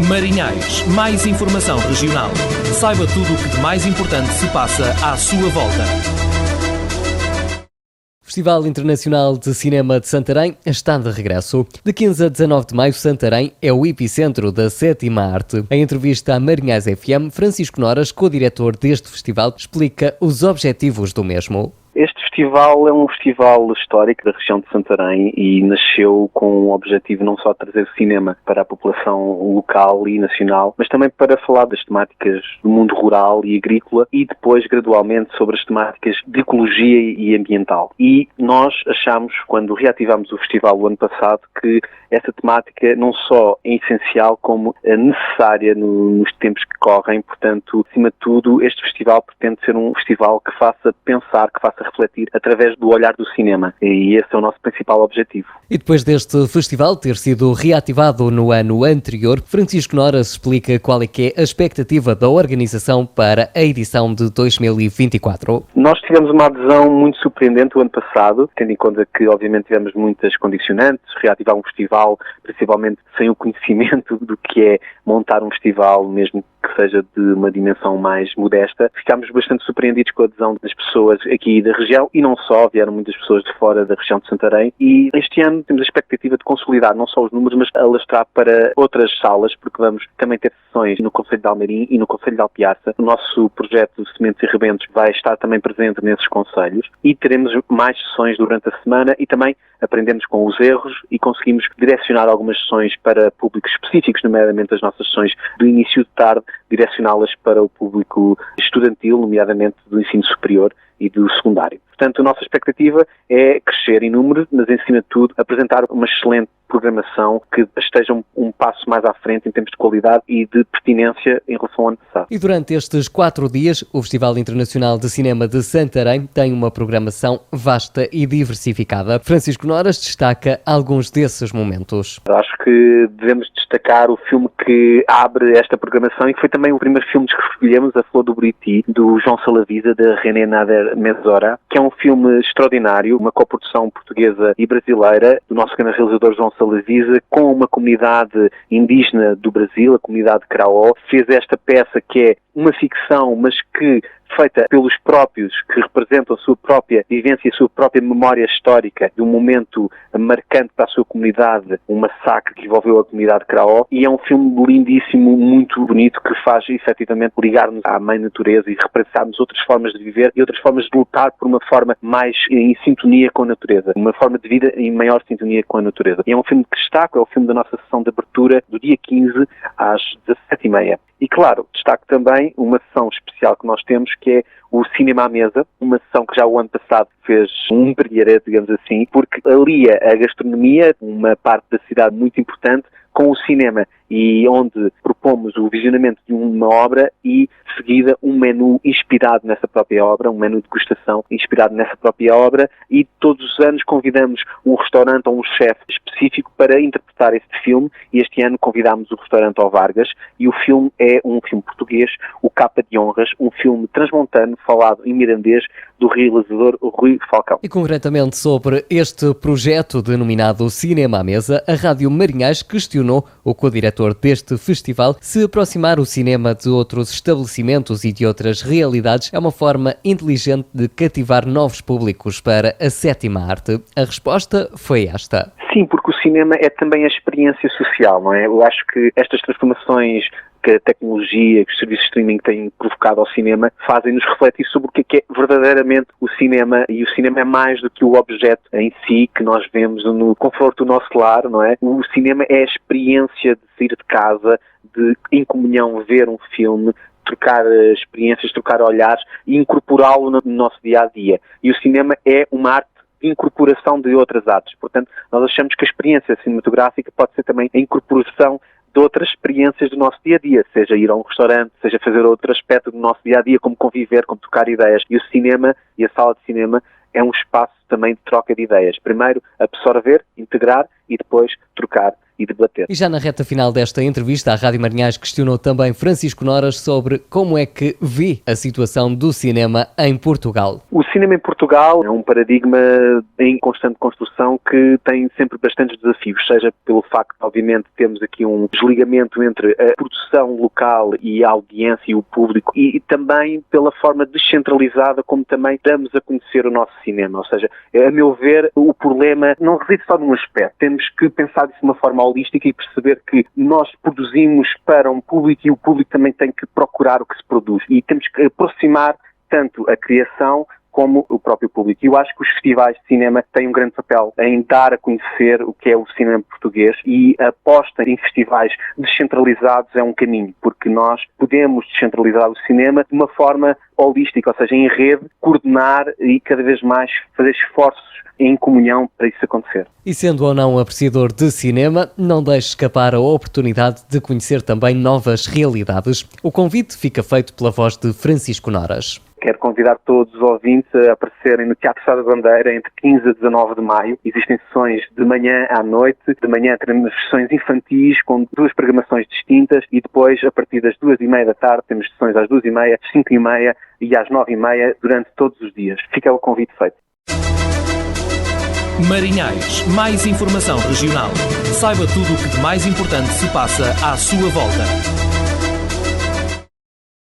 Marinhais, mais informação regional. Saiba tudo o que de mais importante se passa à sua volta. O Festival Internacional de Cinema de Santarém está de regresso. De 15 a 19 de maio, Santarém é o epicentro da sétima arte. Em entrevista à Marinhais FM, Francisco Noras, co-diretor deste festival, explica os objetivos do mesmo. Este festival é um festival histórico da região de Santarém e nasceu com o objetivo não só de trazer cinema para a população local e nacional, mas também para falar das temáticas do mundo rural e agrícola e depois, gradualmente, sobre as temáticas de ecologia e ambiental. E nós achamos, quando reativamos o festival o ano passado, que essa temática não só é essencial como é necessária nos tempos que correm. Portanto, acima de tudo, este festival pretende ser um festival que faça pensar, que faça refletir através do olhar do cinema. E esse é o nosso principal objetivo. E depois deste festival ter sido reativado no ano anterior, Francisco Noras explica qual é que é a expectativa da organização para a edição de 2024. Nós tivemos uma adesão muito surpreendente o ano passado, tendo em conta que, obviamente, tivemos muitas condicionantes, reativar um festival, principalmente sem o conhecimento do que é montar um festival, mesmo que seja de uma dimensão mais modesta. Ficámos bastante surpreendidos com a adesão das pessoas aqui da região e não só, vieram muitas pessoas de fora da região de Santarém e este ano temos a expectativa de consolidar não só os números, mas alastrar para outras salas, porque vamos também ter sessões no Concelho de Almeirim e no Concelho de Alpiaça. O nosso projeto de Sementes e Rebentos vai estar também presente nesses concelhos e teremos mais sessões durante a semana e também aprendemos com os erros e conseguimos direcionar algumas sessões para públicos específicos, nomeadamente as nossas sessões do início de tarde, direcioná-las para o público estudantil, nomeadamente do ensino superior e do secundário. Portanto, a nossa expectativa é crescer em número, mas, acima de tudo, apresentar uma excelente programação que esteja um passo mais à frente em termos de qualidade e de pertinência em relação ao ano passado. E durante estes 4 dias, o Festival Internacional de Cinema de Santarém tem uma programação vasta e diversificada. Francisco Noras destaca alguns desses momentos. Acho que devemos destacar o filme que abre esta programação e que foi também o primeiro filme que escolhemos, A Flor do Buriti, do João Salavisa, de René Nader Mezora, que é um filme extraordinário, uma coprodução portuguesa e brasileira, do nosso grande realizador João Salavisa, com uma comunidade indígena do Brasil, a comunidade Karaó. Fez esta peça que é uma ficção, mas que feita pelos próprios, que representam a sua própria vivência e a sua própria memória histórica de um momento marcante para a sua comunidade, um massacre que envolveu a comunidade Karaó, e é um filme lindíssimo, muito bonito, que faz efetivamente ligar-nos à mãe natureza e representarmos outras formas de viver e outras formas de lutar por uma forma mais em sintonia com a natureza, uma forma de vida em maior sintonia com a natureza. E é um filme que destaco, é o filme da nossa sessão de abertura do dia 15 às 17h30. E claro, destaco também uma sessão especial que nós temos, que é o Cinema à Mesa, uma sessão que já o ano passado fez um brilharete, digamos assim, porque alia a gastronomia, uma parte da cidade muito importante, com o cinema, e onde propomos o visionamento de uma obra e, de seguida, um menu inspirado nessa própria obra, um menu de degustação inspirado nessa própria obra, e todos os anos convidamos um restaurante ou um chefe específico para interpretar este filme, e este ano convidámos o restaurante ao Vargas, e o filme é um filme português, O Capa de Honras, um filme transmontano falado em mirandês do realizador Rui Falcão. E concretamente sobre este projeto denominado Cinema à Mesa, a Rádio Marinhais questionou o co-diretor deste festival se aproximar o cinema de outros estabelecimentos e de outras realidades é uma forma inteligente de cativar novos públicos para a sétima arte. A resposta foi esta. Sim, porque o cinema é também a experiência social, não é? Eu acho que estas transformações que a tecnologia, que os serviços de streaming têm provocado ao cinema, fazem-nos refletir sobre o que é verdadeiramente o cinema, e o cinema é mais do que o objeto em si que nós vemos no conforto do nosso lar, não é? O cinema é a experiência de sair de casa, de, em comunhão, ver um filme, trocar experiências, trocar olhares e incorporá-lo no nosso dia-a-dia. E o cinema é uma arte de incorporação de outras artes. Portanto, nós achamos que a experiência cinematográfica pode ser também a incorporação de outras experiências do nosso dia-a-dia, seja ir a um restaurante, seja fazer outro aspecto do nosso dia-a-dia, como conviver, como trocar ideias. E o cinema e a sala de cinema é um espaço também de troca de ideias. Primeiro, absorver, integrar e depois trocar e debater. E já na reta final desta entrevista, a Rádio Marinhais questionou também Francisco Noras sobre como é que vê a situação do cinema em Portugal. O cinema em Portugal é um paradigma em constante construção que tem sempre bastantes desafios, seja pelo facto, obviamente, de termos aqui um desligamento entre a produção local e a audiência e o público, e também pela forma descentralizada como também damos a conhecer o nosso cinema. Ou seja, a meu ver, o problema não reside só num aspecto. Temos que pensar disso de uma forma holística e perceber que nós produzimos para um público e o público também tem que procurar o que se produz. E temos que aproximar tanto a criação como o próprio público. E eu acho que os festivais de cinema têm um grande papel em dar a conhecer o que é o cinema português, e a aposta em festivais descentralizados é um caminho, porque nós podemos descentralizar o cinema de uma forma holística, ou seja, em rede, coordenar e cada vez mais fazer esforços em comunhão para isso acontecer. E sendo ou não apreciador de cinema, não deixe escapar a oportunidade de conhecer também novas realidades. O convite fica feito pela voz de Francisco Noras. Quero convidar todos os ouvintes a aparecerem no Teatro Sá da Bandeira entre 15 a 19 de maio. Existem sessões de manhã à noite. De manhã teremos sessões infantis com 2 programações distintas e depois, a partir das 2h30 da tarde, temos sessões às 2h30, às 5h30 e às 9h30 durante todos os dias. Fica o convite feito. Marinhais, mais informação regional. Saiba tudo o que de mais importante se passa à sua volta.